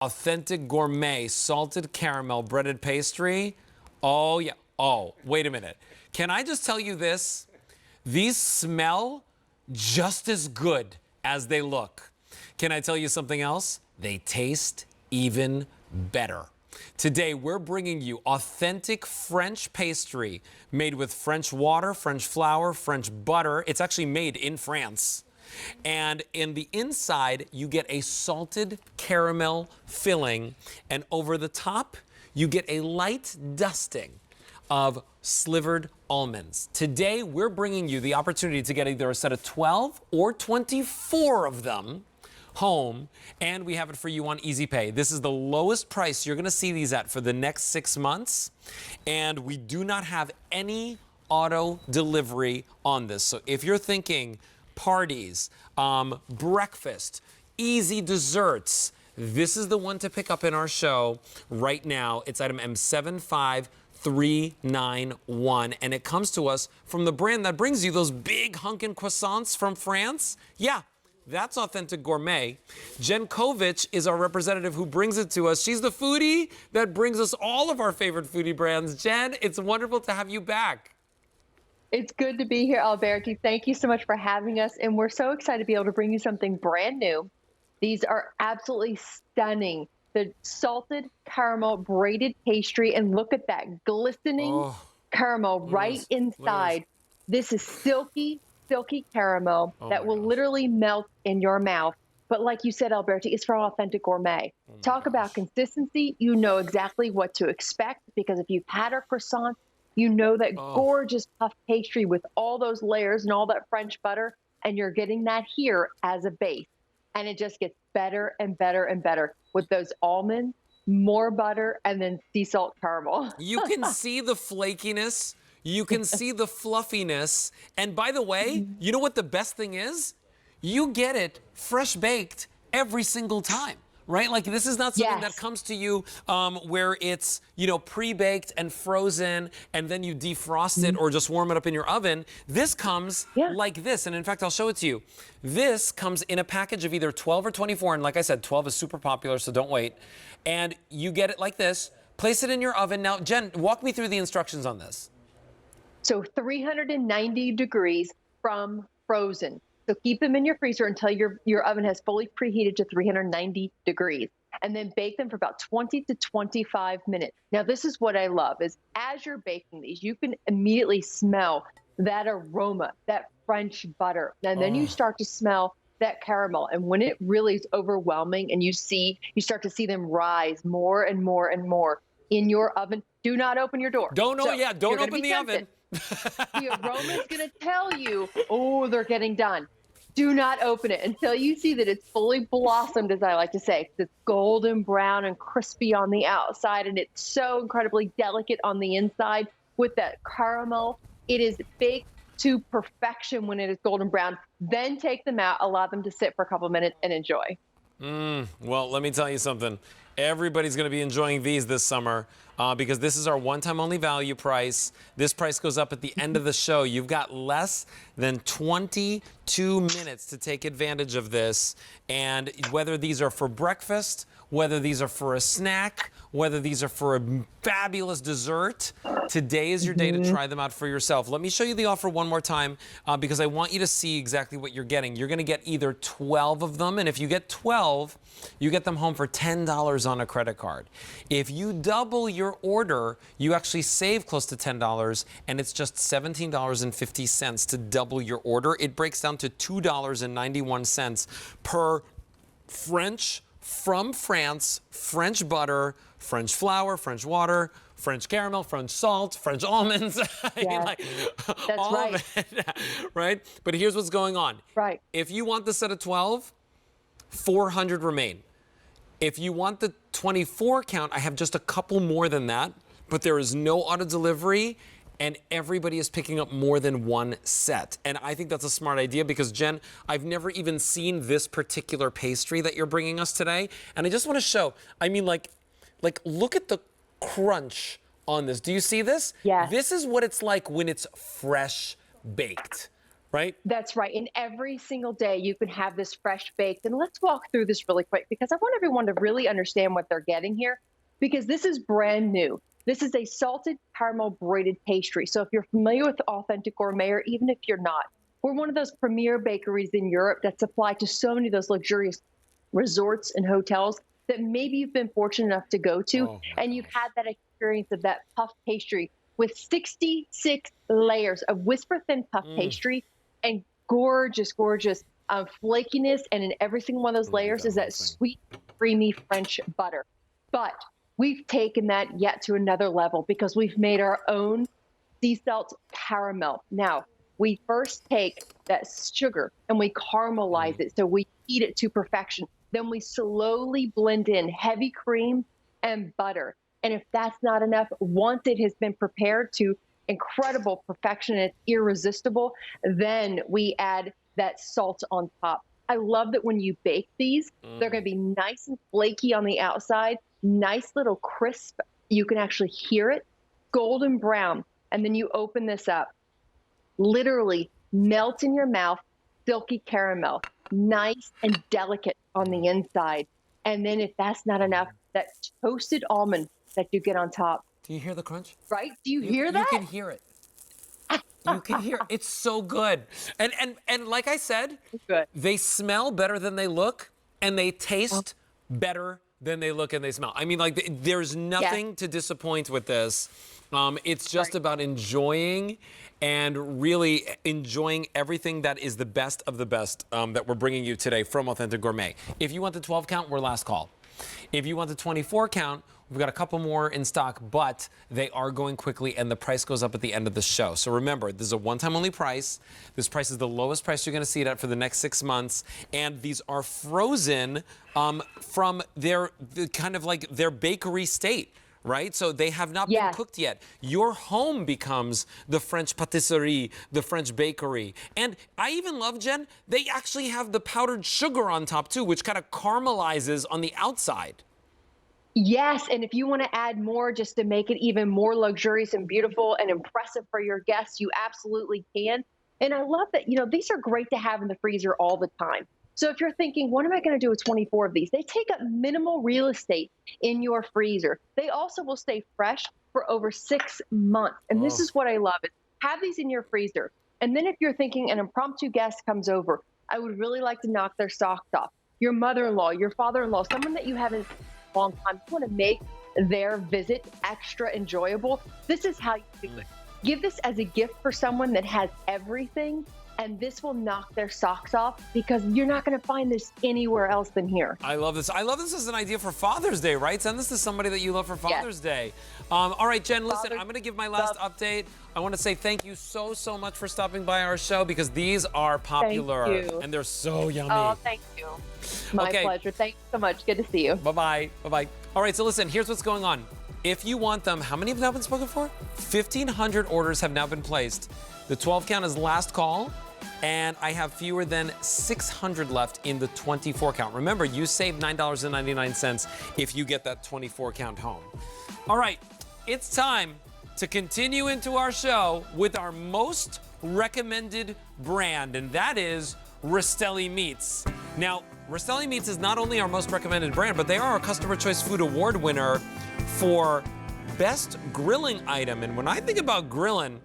Authentic Gourmet salted caramel breaded pastry. Oh, yeah. Oh, wait a minute. Can I just tell you this? These smell just as good as they look. Can I tell you something else? They taste even better. Today, we're bringing you authentic French pastry made with French water, French flour, French butter. It's actually made in France. And in the inside, you get a salted caramel filling. And over the top, you get a light dusting of slivered almonds. Today, we're bringing you the opportunity to get either a set of 12 or 24 of them home, and we have it for you on Easy Pay. This is the lowest price you're gonna see these at for the next 6 months, and we do not have any auto delivery on this. So if you're thinking parties, breakfast, easy desserts, this is the one to pick up in our show right now. It's item M75391, and it comes to us from the brand that brings you those big hunkin' croissants from France. Yeah, that's Authentic Gourmet. Jen Kovich is our representative who brings it to us. She's the foodie that brings us all of our favorite foodie brands. Jen, it's wonderful to have you back. It's good to be here, Alberti. Thank you so much for having us. And we're so excited to be able to bring you something brand new. These are absolutely stunning. The salted caramel braided pastry. And look at that glistening caramel right inside. This is silky caramel that will literally melt in your mouth. But like you said, Alberti, it's from Authentic Gourmet. Talk about consistency. You know exactly what to expect, because if you've had our croissant, you know that gorgeous puff pastry with all those layers and all that French butter, and you're getting that here as a base. And it just gets better and better and better with those almonds, more butter, and then sea salt caramel. You can see the flakiness. You can see the fluffiness. And by the way, you know what the best thing is? You get it fresh baked every single time. Right? Like, this is not something that comes to you where it's, you know, pre-baked and frozen and then you defrost it or just warm it up in your oven. This comes like this. And in fact, I'll show it to you. This comes in a package of either 12 or 24. And like I said, 12 is super popular, so don't wait. And you get it like this. Place it in your oven. Now, Jen, walk me through the instructions on this. So 390 degrees from frozen. So keep them in your freezer until your oven has fully preheated to 390 degrees, and then bake them for about 20 to 25 minutes. Now, this is what I love, is as you're baking these, you can immediately smell that aroma, that French butter. And then you start to smell that caramel. And when it really is overwhelming and you start to see them rise more and more and more in your oven, do not open your door. Don't open the oven. The aroma is going to tell you, oh, they're getting done. Do not open it until you see that it's fully blossomed, as I like to say. It's golden brown and crispy on the outside, and it's so incredibly delicate on the inside with that caramel. It is baked to perfection when it is golden brown. Then take them out, allow them to sit for a couple of minutes, and enjoy. Well, let me tell you something. Everybody's going to be enjoying these this summer because this is our one-time only value price. This price goes up at the end of the show. You've got less than 22 minutes to take advantage of this. And whether these are for breakfast, whether these are for a snack, whether these are for a fabulous dessert, today is your day to try them out for yourself. Let me show you the offer one more time because I want you to see exactly what you're getting. You're going to get either 12 of them, and if you get 12, you get them home for $10 on a credit card. If you double your order, you actually save close to $10, and it's just $17.50 to double your order. It breaks down to $2.91 per French from France, French butter, French flour, French water, French caramel, French salt, French almonds. That's all right. of it, right? But here's what's going on. Right. If you want the set of 12, 400 remain. If you want the 24 count, I have just a couple more than that, but there is no auto delivery, and everybody is picking up more than one set. And I think that's a smart idea because, Jen, I've never even seen this particular pastry that you're bringing us today. And I just want to show, I mean, like, look at the crunch on this. Do you see this? Yes. This is what it's like when it's fresh baked, right? That's right. And every single day you can have this fresh baked. And let's walk through this really quick because I want everyone to really understand what they're getting here because this is brand new. This is a salted caramel braided pastry. So if you're familiar with Authentic Gourmet, or even if you're not, we're one of those premier bakeries in Europe that supply to so many of those luxurious resorts and hotels that maybe you've been fortunate enough to go to, and you've had that experience of that puff pastry with 66 layers of whisper thin puff pastry and gorgeous, gorgeous flakiness. And in every single one of those layers is that sweet, creamy French butter. But we've taken that yet to another level because we've made our own sea salt caramel. Now, we first take that sugar and we caramelize it. So we heat it to perfection. Then we slowly blend in heavy cream and butter. And if that's not enough, once it has been prepared to incredible perfection and it's irresistible, then we add that salt on top. I love that when you bake these, they're going to be nice and flaky on the outside, nice little crisp. You can actually hear it, golden brown. And then you open this up, literally melt in your mouth, silky caramel, nice and delicate on the inside. And then if that's not enough, that toasted almond that you get on top. Do you hear the crunch? Right? Do you hear that? You can hear it. You can hear it. It's so good. And like I said, Good. they smell better than they look, and they taste better than they look and they smell. I mean, like, there's nothing to disappoint with this. It's just about enjoying and really enjoying everything that is the best of the best that we're bringing you today from Authentic Gourmet. If you want the 12 count, we're last call. If you want the 24 count, we've got a couple more in stock, but they are going quickly and the price goes up at the end of the show. So remember, this is a one-time only price. This price is the lowest price you're going to see it at for the next 6 months. And these are frozen from their kind of like their bakery state. Right? So they have not been cooked yet. Your home becomes the French patisserie, the French bakery. And I even love, Jen, they actually have the powdered sugar on top too, which kind of caramelizes on the outside. Yes, and if you want to add more just to make it even more luxurious and beautiful and impressive for your guests, you absolutely can. And I love that, these are great to have in the freezer all the time. So if you're thinking, what am I going to do with 24 of these? They take up minimal real estate in your freezer. They also will stay fresh for over 6 months. And this is what I love is have these in your freezer. And then if you're thinking an impromptu guest comes over, I would really like to knock their socks off. Your mother-in-law, your father-in-law, someone that you haven't seen in a long time, you want to make their visit extra enjoyable. This is how you do it. Give this as a gift for someone that has everything. And this will knock their socks off because you're not going to find this anywhere else than here. I love this. I love this as an idea for Father's Day, right? Send this to somebody that you love for Father's Day. All right, Jen, listen, I'm going to give my last update. I want to say thank you so much for stopping by our show because these are popular. Thank you. And they're so yummy. Oh, thank you. My pleasure. Thank you so much. Good to see you. Bye-bye. Bye-bye. All right, so listen, here's what's going on. If you want them, how many have now been spoken for? 1,500 orders have now been placed. The 12 count is last call. And I have fewer than 600 left in the 24 count. Remember, you save $9.99 if you get that 24 count home. All right, it's time to continue into our show with our most recommended brand, and that is Restelli Meats. Now, Restelli Meats is not only our most recommended brand, but they are our Customer Choice Food Award winner for Best Grilling Item. And when I think about grilling,